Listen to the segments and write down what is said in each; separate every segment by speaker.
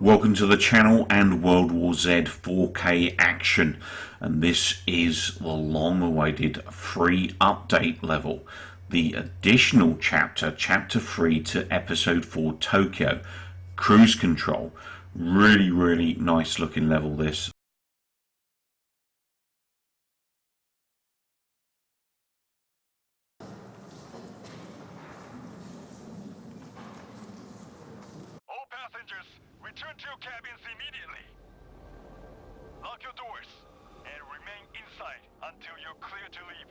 Speaker 1: Welcome to the channel and World War Z 4K action, and this is the long-awaited free update level, the additional chapter 3 to episode 4 Tokyo, Cruise Control. Really nice looking level this.
Speaker 2: Return to your cabins immediately. Lock your doors and remain inside until you're clear to leave.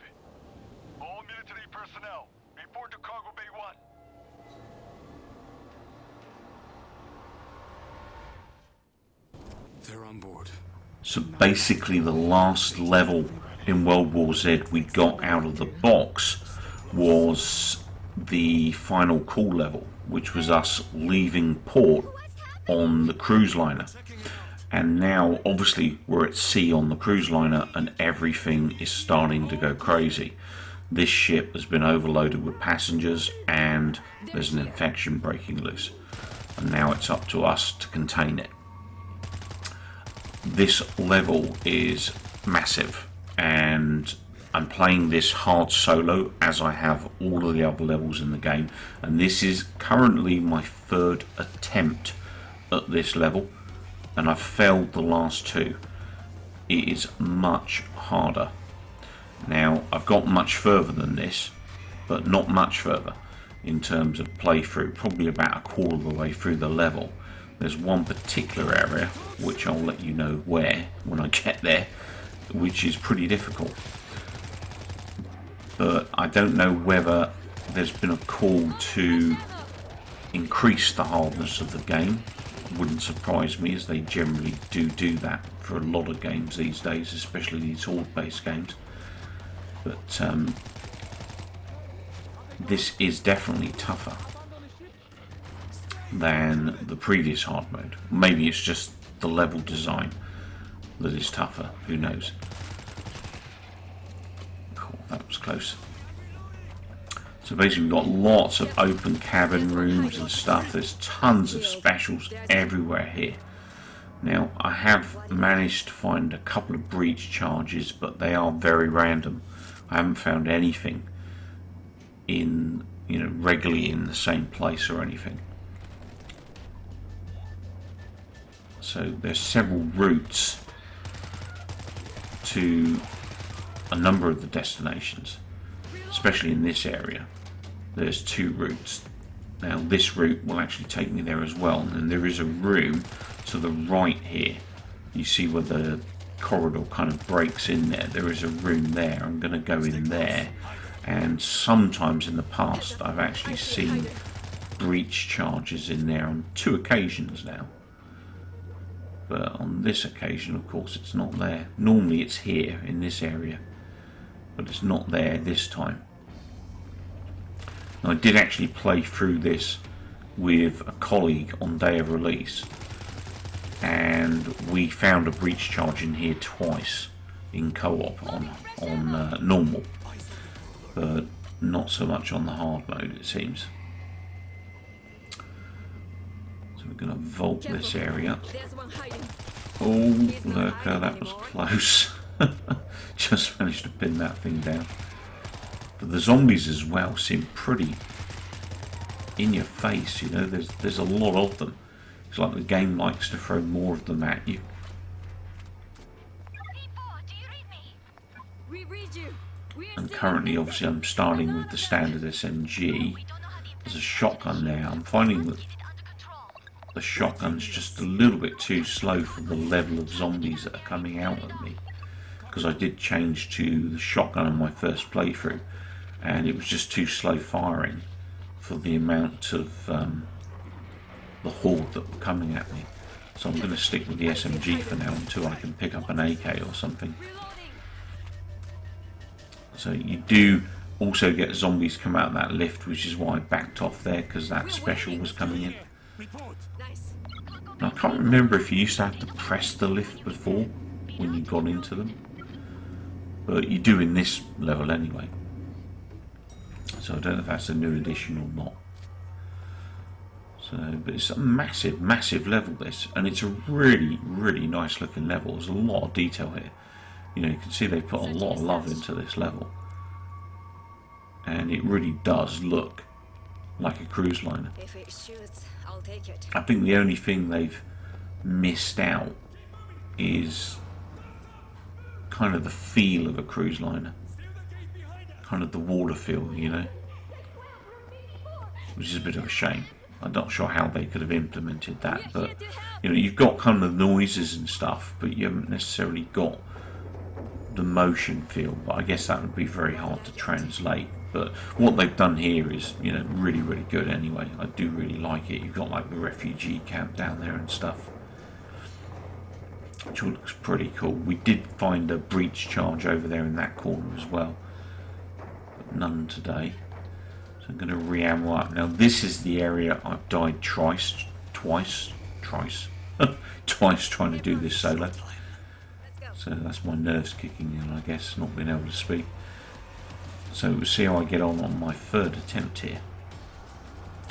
Speaker 2: All military personnel, report to Cargo Bay 1.
Speaker 3: They're on board.
Speaker 1: So basically the last level in World War Z we got out of the box was the final call level, which was us leaving port on the cruise liner, and now obviously we're at sea on the cruise liner and everything is starting to go crazy. This ship has been overloaded with passengers and there's an infection breaking loose, and now it's up to us to contain it. This level is massive and I'm playing this hard solo, as I have all of the other levels in the game, and this is currently my third attempt at this level, and I've failed the last two. It is much harder. Now I've got much further than this, but not much further in terms of playthrough, probably about a quarter of the way through the level. There's one particular area, which I'll let you know where when I get there, which is pretty difficult, but I don't know whether there's been a call to increase the hardness of the game. Wouldn't surprise me, as they generally do that for a lot of games these days, especially these horde-based games. But this is definitely tougher than the previous hard mode. Maybe it's just the level design that is tougher, who knows. Cool, that was close. So basically we've got lots of open cabin rooms and stuff. There's tons of specials everywhere here. Now I have managed to find a couple of breach charges, but they are very random. I haven't found anything in, regularly in the same place or anything. So there's several routes to a number of the destinations, especially in this area. There's two routes. Now this route will actually take me there as well, and there is a room to the right here. You see where the corridor kind of breaks in there. There is a room there. I'm going to go in there, and sometimes in the past I've actually seen breach charges in there on 2 occasions now. But on this occasion, of course, it's not there. Normally it's here in this area, but it's not there this time. I did actually play through this with a colleague on day of release, and we found a breach charge in here twice in co-op on normal, but not so much on the hard mode, it seems. So we're going to vault this area. Oh, lurker, that was close. Just managed to pin that thing down. But the zombies as well seem pretty in your face, there's a lot of them. It's like the game likes to throw more of them at you. And currently, obviously, I'm starting with the standard SMG. There's a shotgun there. I'm finding that the shotgun's just a little bit too slow for the level of zombies that are coming out at me, because I did change to the shotgun in my first playthrough, and it was just too slow firing for the amount of the horde that were coming at me. So I'm going to stick with the SMG for now until I can pick up an AK or something. So you do also get zombies come out of that lift, which is why I backed off there, because that special was coming in. And I can't remember if you used to have to press the lift before when you got into them, but you do in this level anyway. So I don't know if that's a new addition or not. So, but it's a massive, massive level this, and it's a really, really nice looking level. There's a lot of detail here. You know, you can see they put a lot of love into this level, and it really does look like a cruise liner.
Speaker 3: If it shoots, I'll take it.
Speaker 1: I think the only thing they've missed out is kind of the feel of a cruise liner, kind of the water feel, you know, which is a bit of a shame. I'm not sure how they could have implemented that, but you know, you've got kind of the noises and stuff, but you haven't necessarily got the motion feel. But I guess that would be very hard to translate. But what they've done here is, you know, really, really good anyway. I do really like it. You've got like the refugee camp down there and stuff, which looks pretty cool. We did find a breach charge over there in that corner as well, but none today. So I'm going to re-ammo up. Now this is the area I've died twice trying to do this solo. So that's my nerves kicking in, I guess, not being able to speak. So we'll see how I get on my third attempt here.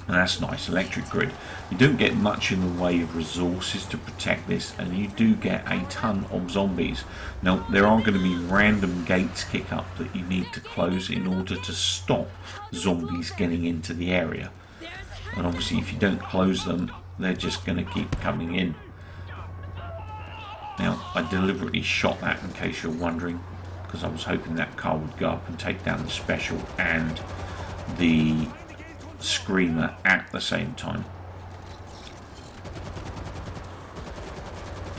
Speaker 1: And that's nice, electric grid. You don't get much in the way of resources to protect this, and you do get a ton of zombies. Now there are going to be random gates kick up that you need to close in order to stop zombies getting into the area. And obviously if you don't close them, they're just going to keep coming in. Now I deliberately shot that in case you're wondering, because I was hoping that car would go up and take down the special and the screamer at the same time.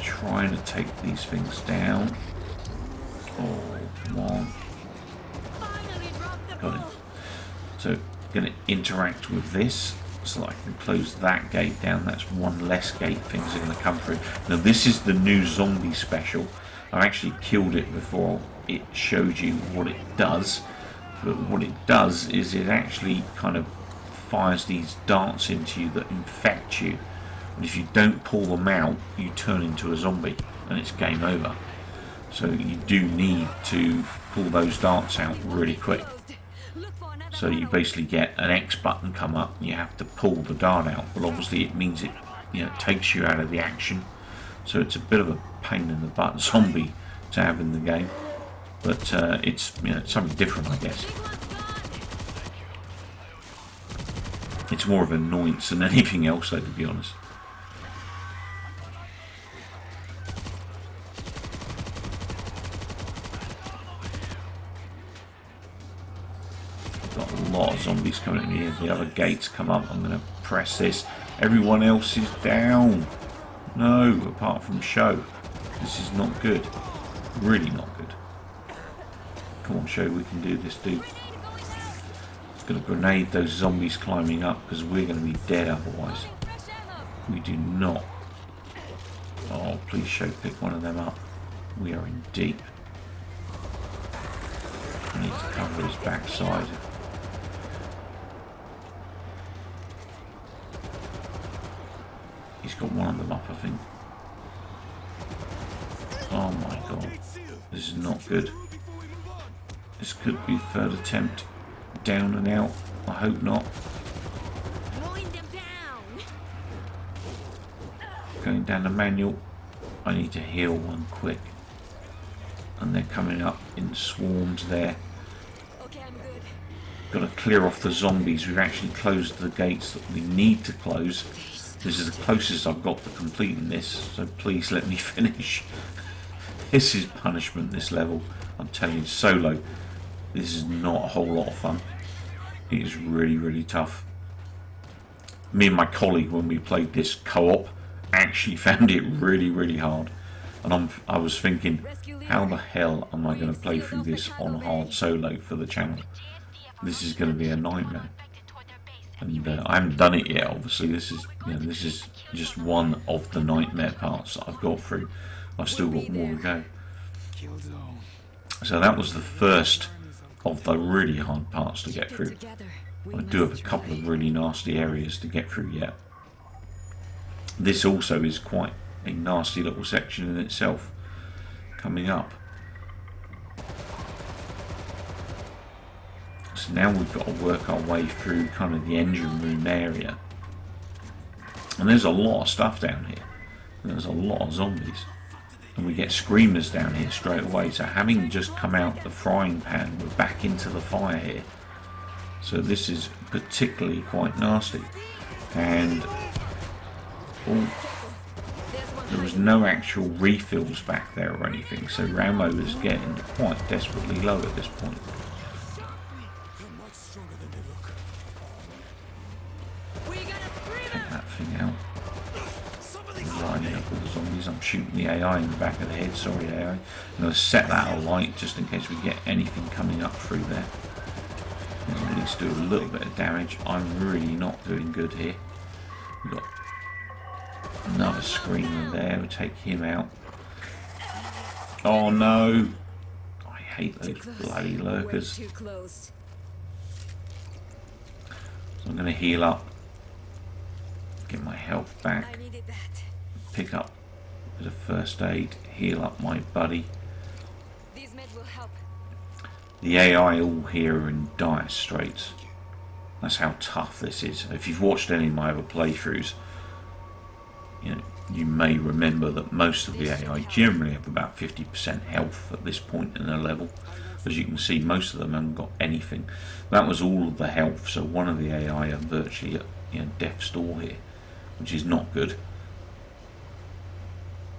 Speaker 1: Trying to take these things down. Oh, come on. Got it. So, going to interact with this so that I can close that gate down. That's one less gate things are going to come through. Now, this is the new zombie special. I actually killed it before it showed you what it does. But what it does is it actually kind of fires these darts into you that infect you, and if you don't pull them out you turn into a zombie and it's game over. So you do need to pull those darts out really quick. So you basically get an X button come up and you have to pull the dart out. Well, obviously it means it, you know, takes you out of the action, so it's a bit of a pain in the butt zombie to have in the game, but it's, you know, something different, I guess. It's more of an annoyance than anything else, though, to be honest. Got a lot of zombies coming in here. The other gates come up. I'm going to press this. Everyone else is down. No, apart from Show. This is not good. Really not good. Come on, Show, we can do this, dude. Going to grenade those zombies climbing up, because we're going to be dead otherwise. We do not. Oh, please, Show, pick one of them up. We are in deep. I need to cover his backside. He's got one of them up, I think. Oh my god. This is not good. This could be third attempt. Down and out. I hope not. Going down the manual. I need to heal one quick. And they're coming up in swarms there. Got to clear off the zombies. We've actually closed the gates that we need to close. This is the closest I've got to completing this, so please let me finish. This is punishment, this level. I'm telling you, solo, this is not a whole lot of fun. It is really, really tough. Me and my colleague, when we played this co-op, actually found it really, really hard. And I was thinking, how the hell am I going to play through this on hard solo for the channel? This is going to be a nightmare. And I haven't done it yet, obviously. This is, you know, this is just one of the nightmare parts that I've got through. I've still got more to go. So that was the first of the really hard parts to get through. I do have a couple of really nasty areas to get through yet. This also is quite a nasty little section in itself coming up. So now we've got to work our way through kind of the engine room area. And there's a lot of stuff down here. There's a lot of zombies. And we get screamers down here straight away. So having just come out the frying pan, we're back into the fire here. So this is particularly quite nasty. And there was no actual refills back there or anything. So Rambo is getting quite desperately low at this point. Take that thing out. Lining up with the zombies. I'm shooting the AI in the back of the head. Sorry, AI. I'm going to set that alight just in case we get anything coming up through there. At least do a little bit of damage. I'm really not doing good here. We've got another screamer there. We'll take him out. Oh no! I hate those bloody lurkers. So I'm going to heal up. Get my health back. Pick up a bit of first aid. Heal up my buddy.
Speaker 3: These meds will help.
Speaker 1: The AI all here are in dire straits. That's how tough this is. If you've watched any of my other playthroughs, you may remember that most of the AI generally have about 50% health at this point in a level. As you can see, most of them haven't got anything. That was all of the health, so one of the AI are virtually at death's door here, which is not good.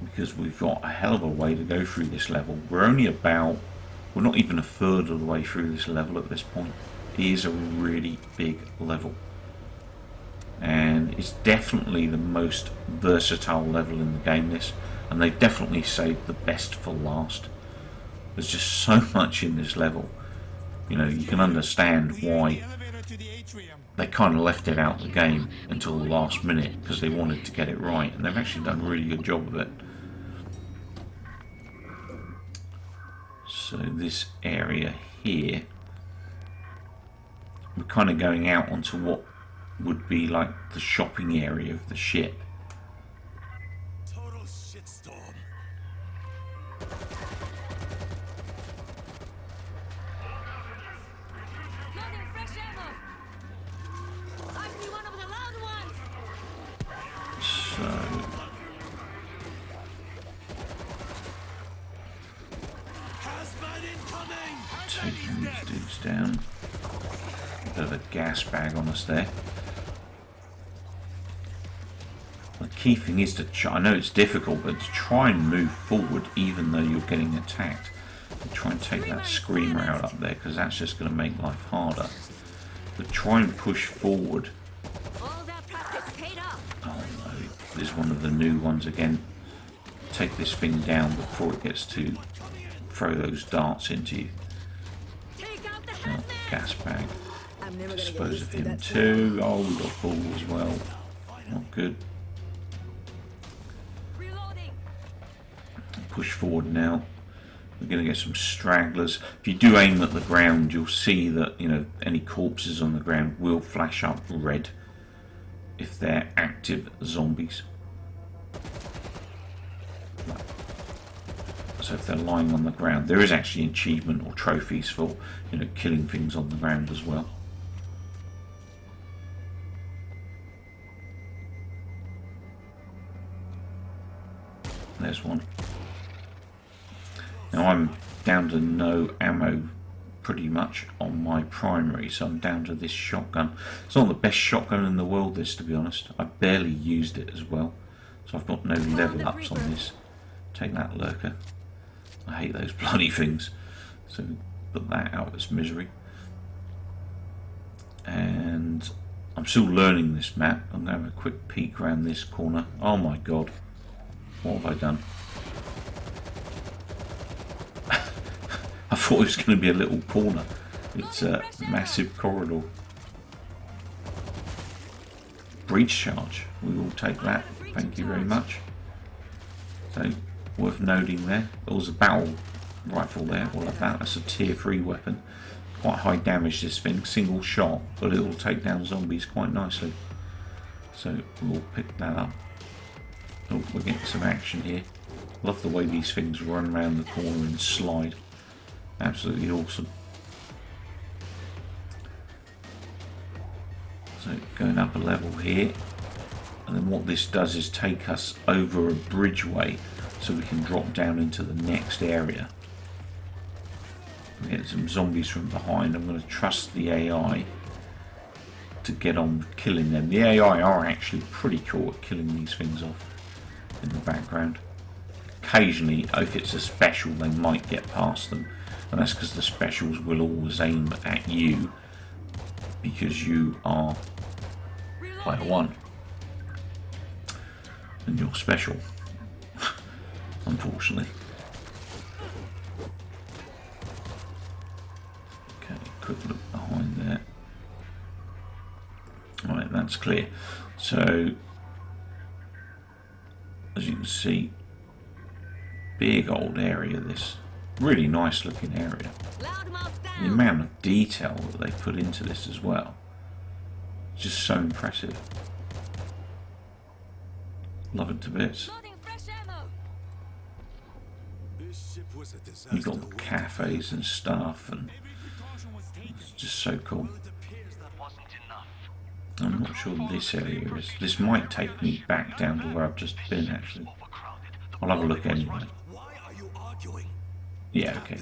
Speaker 1: Because we've got a hell of a way to go through this level. We're not even a third of the way through this level at this point. It is a really big level. And it's definitely the most versatile level in the game, this. And they definitely saved the best for last. There's just so much in this level. You can understand why they kind of left it out of the game until the last minute, because they wanted to get it right. And they've actually done a really good job of it. So this area here, we're kind of going out onto what would be like the shopping area of the ship.
Speaker 2: Total shitstorm.
Speaker 3: Loading fresh ammo. I see one of the loud ones.
Speaker 1: So taking these dudes down. A bit of a gas bag on us there. The key thing is to I know it's difficult, but to try and move forward even though you're getting attacked. To try and take that screamer out up there, because that's just going to make life harder. But try and push forward.
Speaker 3: All that practice paid off.
Speaker 1: Oh no, there's one of the new ones again. Take this thing down before it gets to throw those darts into you. Oh, gas bag. Dispose of him too. Oh, we've got Bull as well. Not good. Push forward now. We're going to get some stragglers. If you do aim at the ground, you'll see that any corpses on the ground will flash up red if they're active zombies. So if they're lying on the ground, there is actually an achievement or trophies for killing things on the ground as well. There's one. Now I'm down to no ammo pretty much on my primary, so I'm down to this shotgun. It's not the best shotgun in the world, this, to be honest. I barely used it as well, so I've got no level ups on this. Take that, lurker. I hate those bloody things. So put that out of its misery. And I'm still learning this map. I'm going to have a quick peek around this corner. Oh my god. What have I done? I thought it was going to be a little corner. It's a massive corridor. Breach charge. We will take that. Thank you very much. So, worth noting there. There was a battle rifle there. We'll have that. That's a tier 3 weapon. Quite high damage, this thing. Single shot, but it will take down zombies quite nicely. So, we'll pick that up. Oh, we're getting some action here. Love the way these things run around the corner and slide. Absolutely awesome. So going up a level here, and then what this does is take us over a bridgeway so we can drop down into the next area. We get some zombies from behind. I'm going to trust the AI to get on with killing them. The AI are actually pretty cool at killing these things off in the background. Occasionally, if it's a special, they might get past them, and that's because the specials will always aim at you because you are player 1 and you're special, unfortunately. Okay, quick look behind there. Alright, that's clear. So, as you can see, big old area, this really nice looking area. The amount of detail that they put into this as well, just so impressive. Love it to bits. You've got the cafes and stuff, and it's just so cool. I'm not sure this area is. This might take me back down to where I've just been, actually. I'll have a look anyway. Yeah, okay.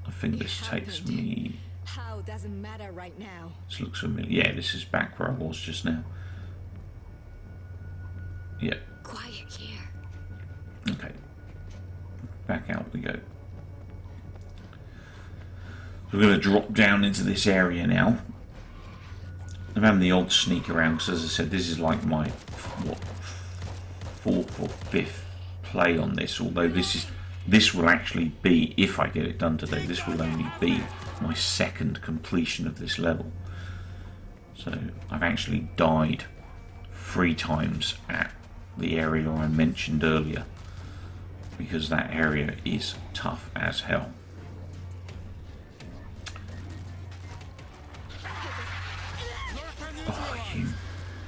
Speaker 1: I think this takes me...
Speaker 3: How doesn't matter right now.
Speaker 1: This looks familiar. Yeah, this is back where I was just now. Yeah.
Speaker 3: Quiet here.
Speaker 1: Okay. Back out we go. We're going to drop down into this area now. I'm having the odd sneak around because, as I said, this is like my fourth or fifth play on this. Although this will actually be, if I get it done today, this will only be my second completion of this level. So I've actually died 3 times at the area I mentioned earlier, because that area is tough as hell. Oh, you.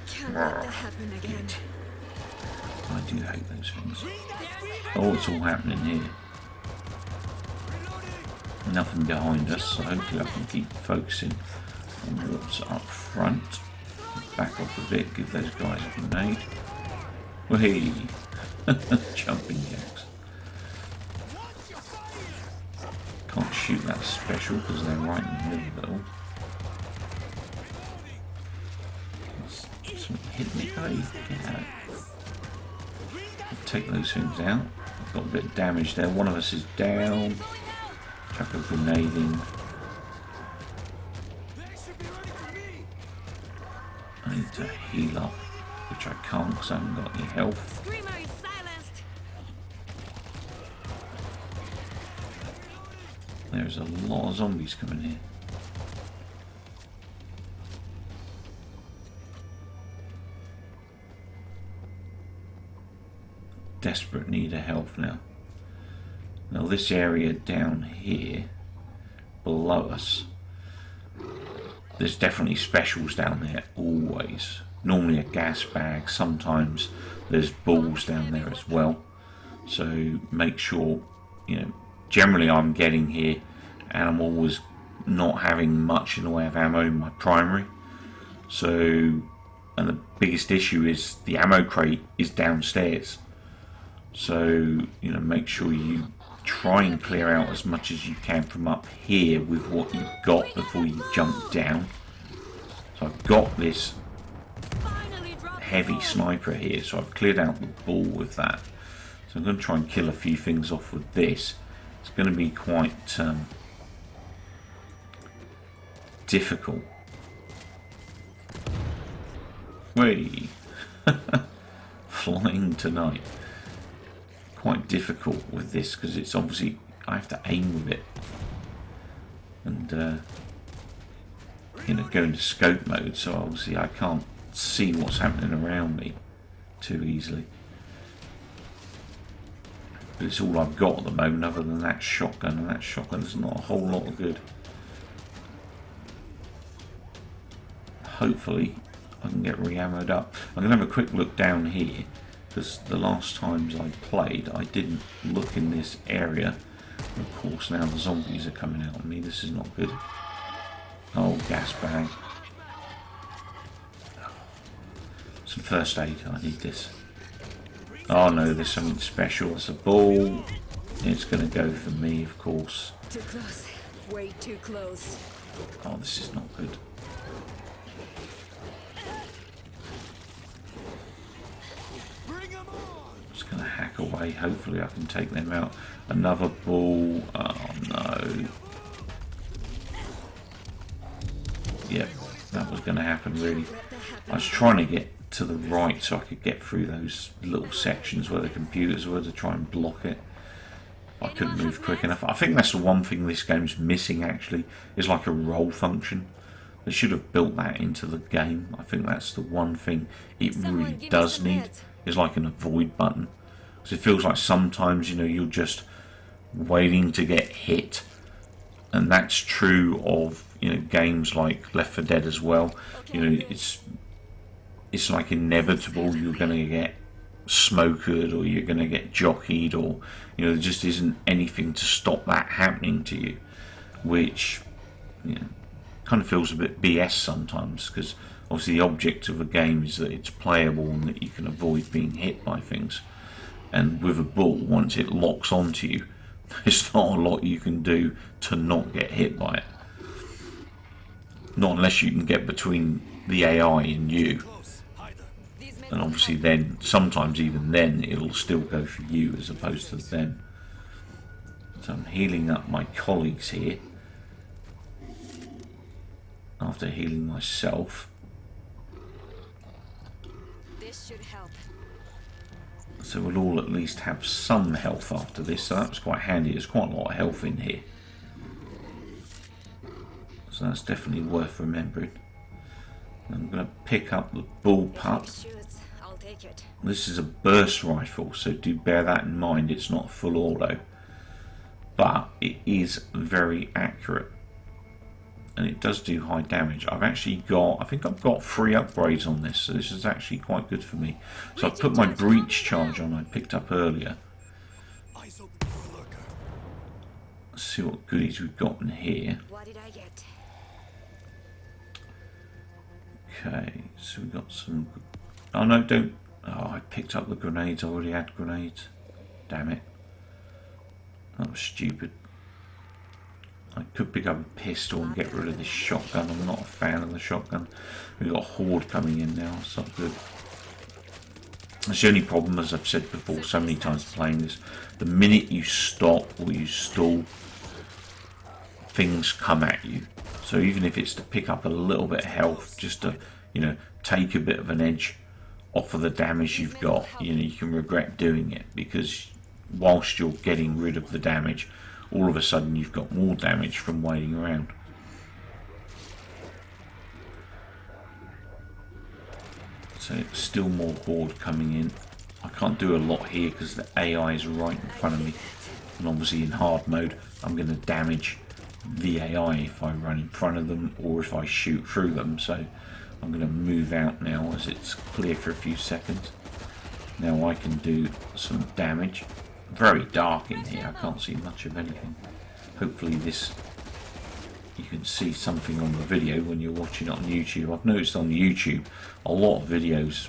Speaker 3: Can't let that happen again.
Speaker 1: I do hate those things. Oh, it's all happening here. Nothing behind us, so hopefully I can keep focusing on what's up front. Back off a bit, give those guys a grenade. Whee! Jumping jacks. Can't shoot that special because they're right in the middle of it all. Something hit me, buddy. Get out. Take those things out. I've got a bit of damage there. One of us is down. Chuck a grenade in. I need to heal up, which I can't because I haven't got any health.
Speaker 3: Screamer is silenced.
Speaker 1: There's a lot of zombies coming here. Desperate need of health now. Now this area down here below us, there's definitely specials down there always. Normally a gas bag, sometimes there's balls down there as well. So make sure, you know, generally I'm getting here and I'm always not having much in the way of ammo in my primary. So, and the biggest issue is the ammo crate is downstairs. So, you know, make sure you try and clear out as much as you can from up here with what you've got before you jump down. So I've got this heavy sniper here, so I've cleared out the ball with that. So I'm going to try and kill a few things off with this. It's going to be quite difficult. Whee! Flying tonight. Quite difficult with this because it's obviously I have to aim with it and you know, go into scope mode, so obviously I can't see what's happening around me too easily. But it's all I've got at the moment other than that shotgun, and that shotgun's not a whole lot of good. Hopefully I can get re-ammoed up. I'm going to have a quick look down here, because the last times I played I didn't look in this area. Of course now the zombies are coming out on me. This is not good. Oh, gas bag. Some first aid. I need this. Oh no, there's something special. It's a ball. It's going to go for me, of course.
Speaker 3: Too close. Way too close.
Speaker 1: Oh, this is not good. Just going to hack away. Hopefully I can take them out. Another ball. Oh no. Yep, that was going to happen really. I was trying to get to the right so I could get through those little sections where the computers were to try and block it. I couldn't move quick enough. I think that's the one thing this game's missing actually, is like a roll function. They should have built that into the game. I think that's the one thing it really does need, is like an avoid button. Because it feels like sometimes, you know, you're just waiting to get hit. And that's true of, you know, games like Left 4 Dead as well. You know, it's like inevitable you're going to get smokered or you're going to get jockeyed, or, you know, there just isn't anything to stop that happening to you, which, you know, kind of feels a bit BS sometimes, because obviously the object of a game is that it's playable and that you can avoid being hit by things. And with a ball, once it locks onto you, there's not a lot you can do to not get hit by it. Not unless you can get between the AI and you. And obviously then, sometimes even then, it'll still go for you as opposed to them. So I'm healing up my colleagues here, after healing myself.
Speaker 3: This should help.
Speaker 1: So we'll all at least have some health after this, so that was quite handy. There's quite a lot of health in here. So that's definitely worth remembering. I'm going to pick up the bullpup.
Speaker 3: I'll take it.
Speaker 1: This is a burst rifle, so do bear that in mind. It's not full auto, but it is very accurate, and it does do high damage. I've actually got, I think I've got 3 upgrades on this, so this is actually quite good for me. So I've put my breach charge on I picked up earlier. Let's see what goodies we've got in here.
Speaker 3: What did I get?
Speaker 1: Okay, so we've got some... Oh no, don't... Oh, I picked up the grenades. I already had grenades. Damn it. That was stupid. I could pick up a pistol and get rid of this shotgun. I'm not a fan of the shotgun. We've got a horde coming in now. It's not good. That's the only problem, as I've said before so many times playing this. The minute you stop or you stall, things come at you. So even if it's to pick up a little bit of health, just to, you know, take a bit of an edge off of the damage you've got, you know, you can regret doing it, because whilst you're getting rid of the damage, all of a sudden you've got more damage from waiting around. So still more horde coming in. I can't do a lot here because the AI is right in front of me, and obviously in hard mode I'm going to damage the AI if I run in front of them or if I shoot through them. So I'm going to move out now as it's clear for a few seconds. Now I can do some damage. Very dark in here, I can't see much of anything. Hopefully this, you can see something on the video when you're watching it on YouTube. I've noticed on YouTube a lot of videos,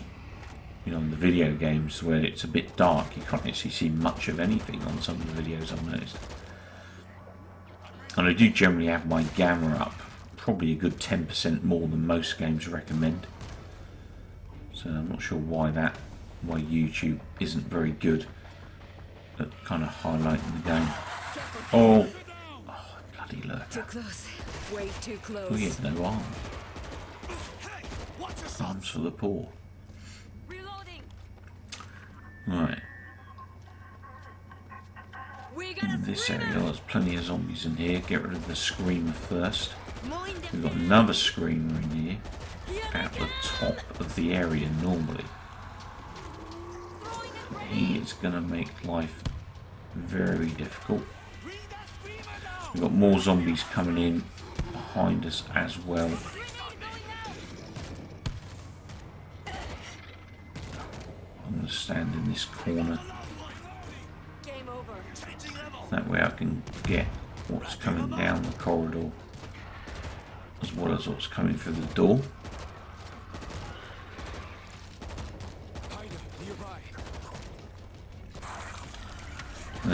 Speaker 1: you know, in the video games where it's a bit dark, you can't actually see much of anything on some of the videos I've noticed. And I do generally have my gamma up, probably a good 10% more than most games recommend. So I'm not sure why YouTube isn't very good at kind of highlighting the game. Oh, bloody lurker.
Speaker 3: Too close. Way too close.
Speaker 1: We have no arm. Arms for the poor.
Speaker 3: Reloading.
Speaker 1: Right.
Speaker 3: We got
Speaker 1: In this area, there's plenty of zombies in here. Get rid of the screamer first. We've got another screamer in here at the top of the area normally. He is going to make life very difficult. We've got more zombies coming in behind us as well. I'm going to stand in this corner.
Speaker 3: Game over.
Speaker 1: That way I can get what's coming down the corridor as well as what's coming through the door.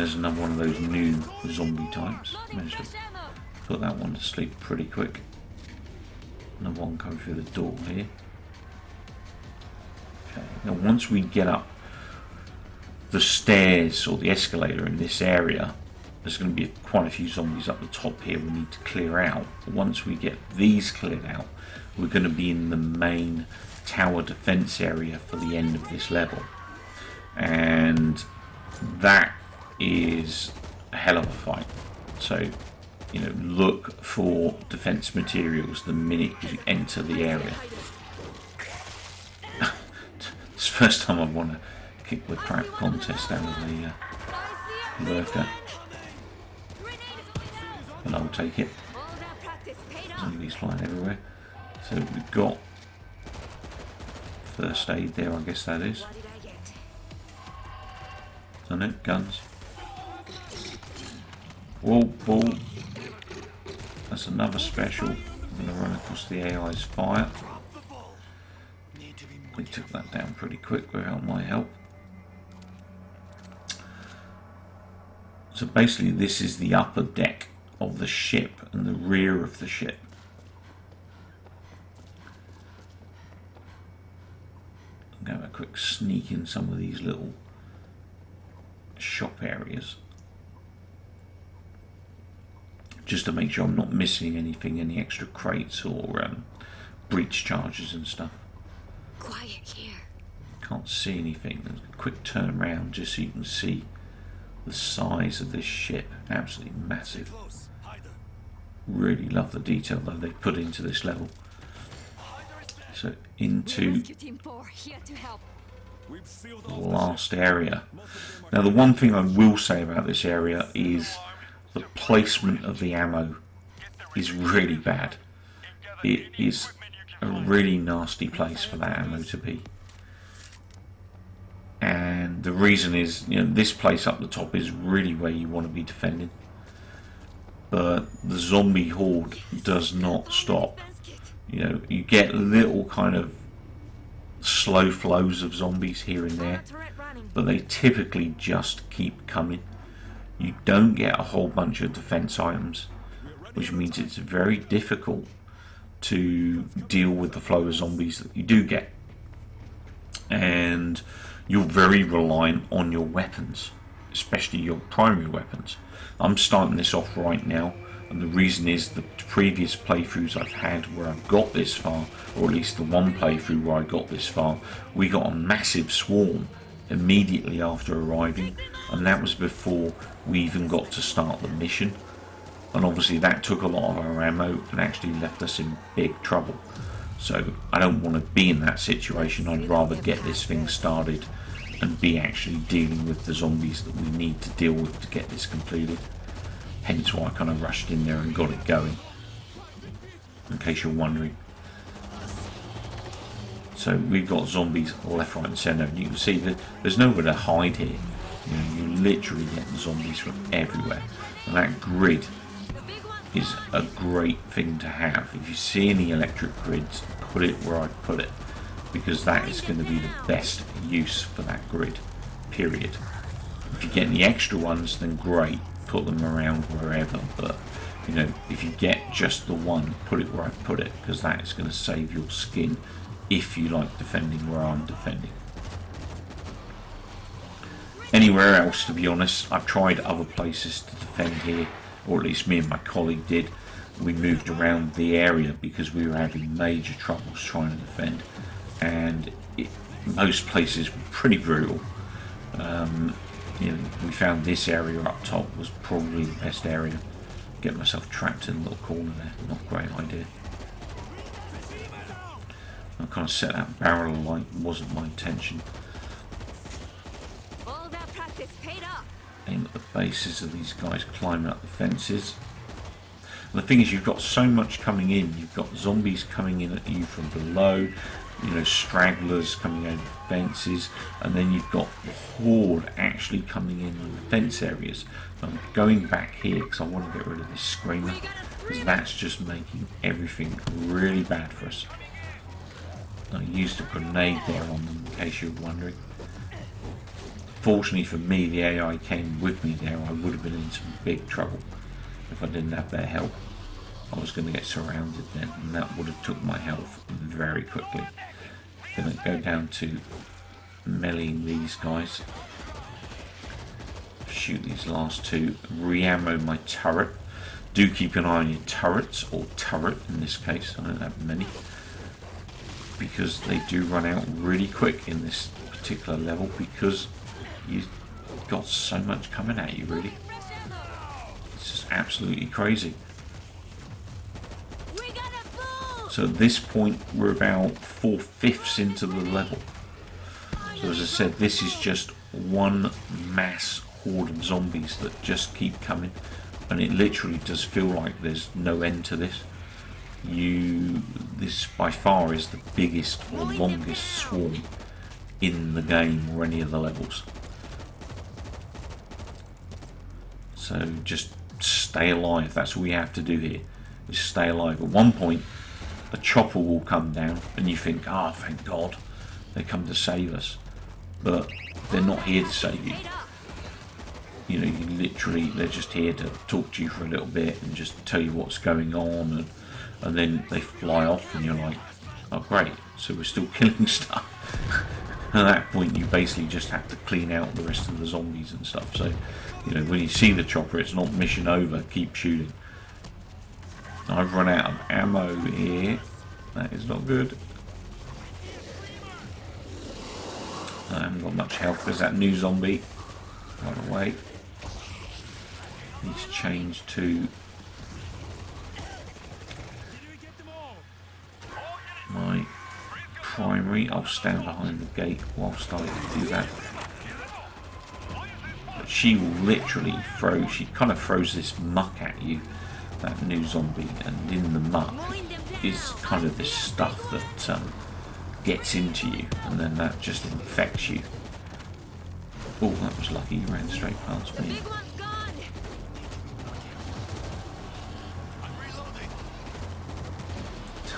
Speaker 1: there's another one of those new zombie types.
Speaker 3: Loading
Speaker 1: Managed to
Speaker 3: fresh ammo.
Speaker 1: put that one to sleep pretty quick. Another one coming through the door here. Okay, now once we get up the stairs or the escalator in this area, there's going to be quite a few zombies up the top here we need to clear out. Once we get these cleared out, we're going to be in the main tower defense area for the end of this level. And that is a hell of a fight. So, you know, look for defense materials the minute you enter the area. It's the first time I want to kick the crap contest out of the lurker. And I'll take it.
Speaker 3: All that practice paid off.
Speaker 1: Zombies flying everywhere. So we've got first aid there, I guess that is.
Speaker 3: What did I get?
Speaker 1: Don't it? Guns. Whoa, whoa. That's another special. I'm going to run across the AI's fire. We took that down pretty quick without my help. So basically this is the upper deck of the ship and the rear of the ship. I'm going to have a quick sneak in some of these little shop areas, just to make sure I'm not missing anything, any extra crates or breach charges and stuff.
Speaker 3: Quiet here.
Speaker 1: Can't see anything. There's a quick turn around just so you can see the size of this ship. Absolutely massive. Really love the detail though they put into this level. So into
Speaker 3: Rescue Team 4 here to help.
Speaker 1: the last area. Now the one thing I will say about this area is the placement of the ammo is really bad. It is a really nasty place for that ammo to be. And the reason is, you know, this place up the top is really where you want to be defending. But the zombie horde does not stop. You know, you get little kind of slow flows of zombies here and there,
Speaker 3: Turret running.
Speaker 1: but they typically just keep coming. You don't get a whole bunch of defense items, which means it's very difficult to deal with the flow of zombies that you do get. And you're very reliant on your weapons, especially your primary weapons. I'm starting this off right now, and the reason is the previous playthroughs I've had where I've got this far, or at least the one playthrough where I got this far, we got a massive swarm immediately after arriving, and that was before we even got to start the mission. And obviously that took a lot of our ammo and actually left us in big trouble. So I don't want to be in that situation. I'd rather get this thing started and be actually dealing with the zombies that we need to deal with to get this completed. Hence why I kind of rushed in there and got it going, in case you're wondering. So we've got zombies left, right and centre, and you can see that there's nowhere to hide here. You know, you literally get the zombies from everywhere, and that grid
Speaker 3: The big one.
Speaker 1: is a great thing to have. If you see any electric grids, put it where I put it, because that is going to be the best use for that grid, period. If you get any extra ones, then great, put them around wherever, but you know, if you get just the one, put it where I put it, because that is going to save your skin if you like defending where I'm defending. Anywhere else, to be honest, I've tried other places to defend here, or at least me and my colleague did. We moved around the area because we were having major troubles trying to defend, and most places were pretty brutal. You know, we found this area up top was probably the best area. Get myself trapped in a little corner there, not a great idea. I kind of set that barrel alight, wasn't my intention.
Speaker 3: All that practice paid off.
Speaker 1: Aim at the bases of these guys climbing up the fences. And the thing is, you've got so much coming in. You've got zombies coming in at you from below, you know, stragglers coming over the fences, and then you've got the horde actually coming in the fence areas. I'm going back here because I want to get rid of this screamer, because that's just making everything really bad for us. I used a grenade there on them, in case you're wondering. Fortunately for me, the AI came with me there. I would have been in some big trouble if I didn't have their help. I was going to get surrounded then, and that would have took my health very quickly. Going to go down to meleeing these guys. Shoot these last two. Re-ammo my turret. Do keep an eye on your turrets, or turret in this case. I don't have many, because they do run out really quick in this particular level, because you've got so much coming at you, really.
Speaker 3: Fresh ammo.
Speaker 1: It's just absolutely crazy.
Speaker 3: We got a fool.
Speaker 1: So at this point, we're about 4/5 into the level. So as I said, this is just one mass horde of zombies that just keep coming, and it literally does feel like there's no end to this. This by far is the biggest or longest swarm in the game or any of the levels. So just stay alive. That's all we have to do here, is stay alive. At one point, a chopper will come down, and you think, "Ah, thank God, they come to save us." But they're not here to save you.
Speaker 3: Paid up.
Speaker 1: You know, they're just here to talk to you for a little bit and just tell you what's going on, and then they fly off, and you're like, "Oh great, so we're still killing stuff." At that point, you basically just have to clean out the rest of the zombies and stuff. So, you know, when you see the chopper, it's not mission over, keep shooting. I've run out of ammo here. That is not good. I haven't got much health. There's that new zombie. Run away. He's changed to my primary. I'll stand behind the gate whilst I do that. But she will literally throw, she kind of throws this muck at you, that new zombie, and in the muck is kind of this stuff that gets into you, and then that just infects you. Oh, that was lucky, he ran straight past me.
Speaker 3: Big one's gone.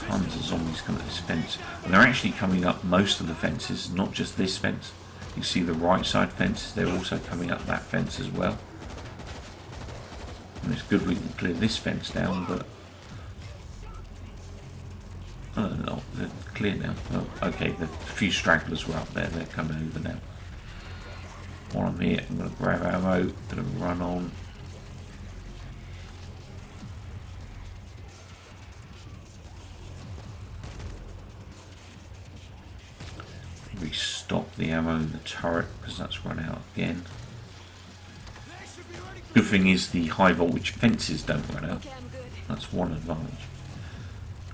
Speaker 1: Tons of zombies come at this fence, and they're actually coming up most of the fences, not just this fence. You see the right side fences, they're also coming up that fence as well. And it's good we can clear this fence down, but oh no, they're clear now. Oh, okay, the few stragglers were up there, they're coming over now. While I'm here, I'm going to grab ammo, going to run on. Restock the ammo in the turret, because that's run out again. Good thing is the high voltage fences don't run out.
Speaker 3: Okay, I'm good.
Speaker 1: That's one advantage.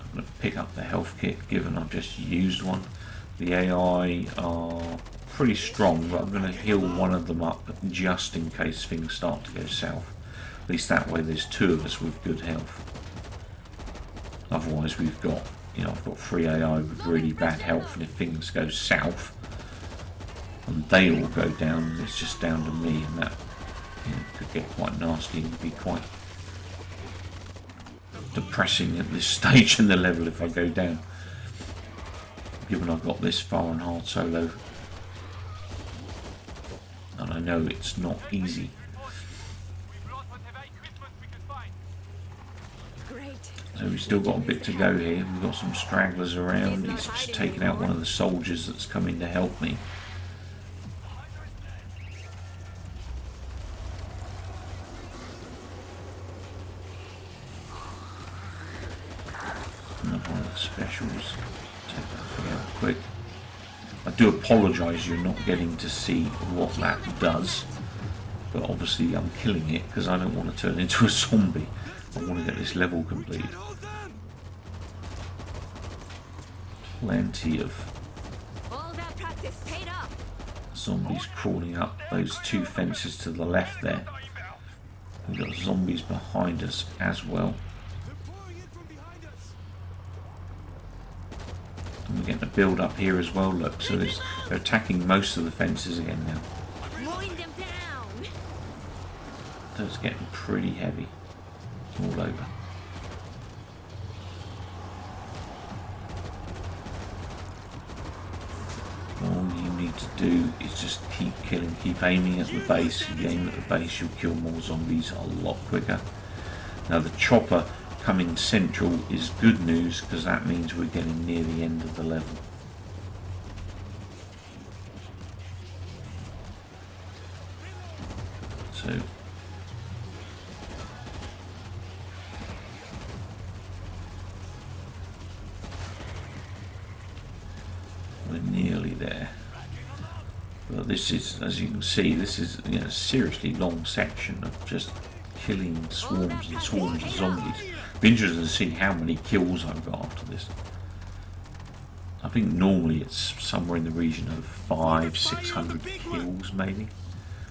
Speaker 1: I'm going to pick up the health kit, given I've just used one. The AI are pretty strong, but I'm going to heal one of them up just in case things start to go south. At least that way there's two of us with good health. Otherwise we've got, you know, I've got 3 AI with really bad health, and if things go south and they all go down, it's just down to me, and that, you know, could get quite nasty and be quite depressing at this stage in the level if I go down, given I've got this far on hard solo, and I know it's not easy.
Speaker 3: Great.
Speaker 1: So we've still got a bit to go here. We've got some stragglers around. He's just taken out one of the soldiers that's coming to help me. Another one of the specials. Take that thing out quick. I do apologise you're not getting to see what that does, but obviously I'm killing it because I don't want to turn into a zombie. I want to get this level completed. Plenty of
Speaker 3: All that practice paid up.
Speaker 1: zombies crawling up those 2 fences to the left there. We've got zombies behind us as well. And we're getting a build up here as well, look. So they're attacking most of the fences again now.
Speaker 3: Mowing them down.
Speaker 1: So it's getting pretty heavy all over. All you need to do is just keep killing, keep aiming at the base. If you aim at the base, you'll kill more zombies a lot quicker. Now the chopper coming central is good news, because that means we're getting near the end of the level. So we're nearly there. But this is, as you can see, this is, you know, a seriously long section of just killing swarms and swarms of zombies. Be interesting to see how many kills I've got after this. I think normally it's somewhere in the region of 500-600 kills maybe.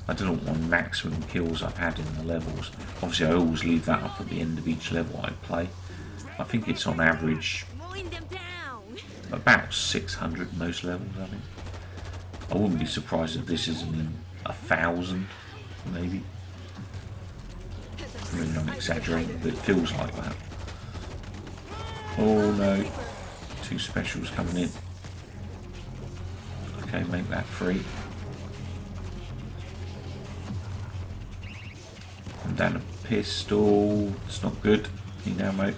Speaker 1: I don't know what maximum kills I've had in the levels. Obviously I always leave that up at the end of each level I play. I think it's on average about 600 most levels, I think. I wouldn't be surprised if this isn't in 1,000 maybe. I mean, I'm exaggerating, but it feels like that. Oh no, 2 specials coming in. Okay, make that free. I'm down a pistol. It's not good. Need ammo.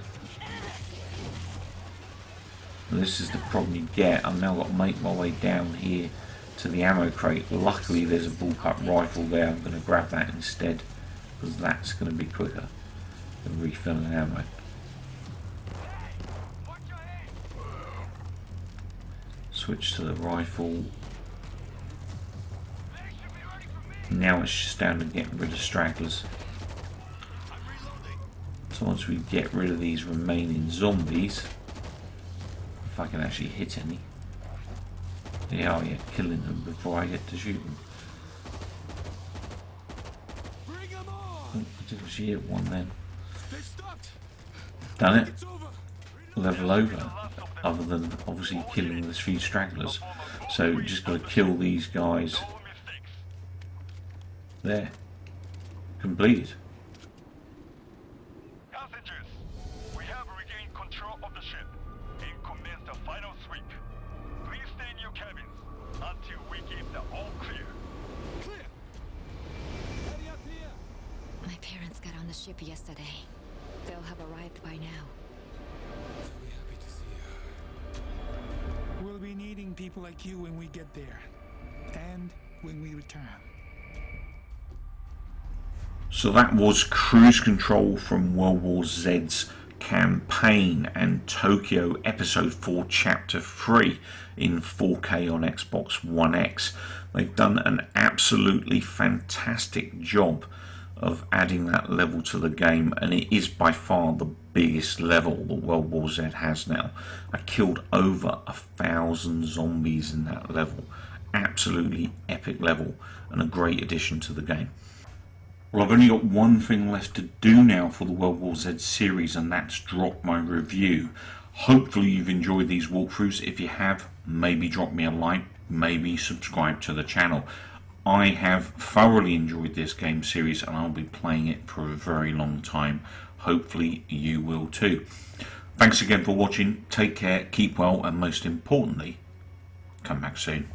Speaker 1: And this is the problem you get. I've now got to make my way down here to the ammo crate. Luckily there's a bullpup rifle there. I'm going to grab that instead, because that's going to be quicker than refilling ammo. Switch to the rifle. Now it's just down to getting rid of stragglers. So once we get rid of these remaining zombies, if I can actually hit any. Yeah, oh yeah, killing them before I get to shoot them. Oh, I did actually hit one then. Done it. Level over. Other than obviously killing the 3 stragglers. So just got to kill these guys. There. Completed.
Speaker 2: Passengers, we have regained control of the ship and commenced the final sweep. Please stay in your cabins until we give the all clear. Clear. Ready up here.
Speaker 3: My parents got on the ship yesterday. They'll have arrived by now.
Speaker 4: They'll be happy to see you. We'll be needing people like you when we get there. And when we return.
Speaker 1: So that was Cruise Control from World War Z's campaign and Tokyo Episode 4 Chapter 3 in 4K on Xbox One X. They've done an absolutely fantastic job of adding that level to the game, and it is by far the biggest level that World War Z has now. I killed over 1,000 zombies in that level. Absolutely epic level and a great addition to the game. Well, I've only got one thing left to do now for the World War Z series, and that's drop my review. Hopefully you've enjoyed these walkthroughs. If you have, maybe drop me a like, maybe subscribe to the channel. I have thoroughly enjoyed this game series and I'll be playing it for a very long time. Hopefully you will too. Thanks again for watching. Take care, keep well, and most importantly, come back soon.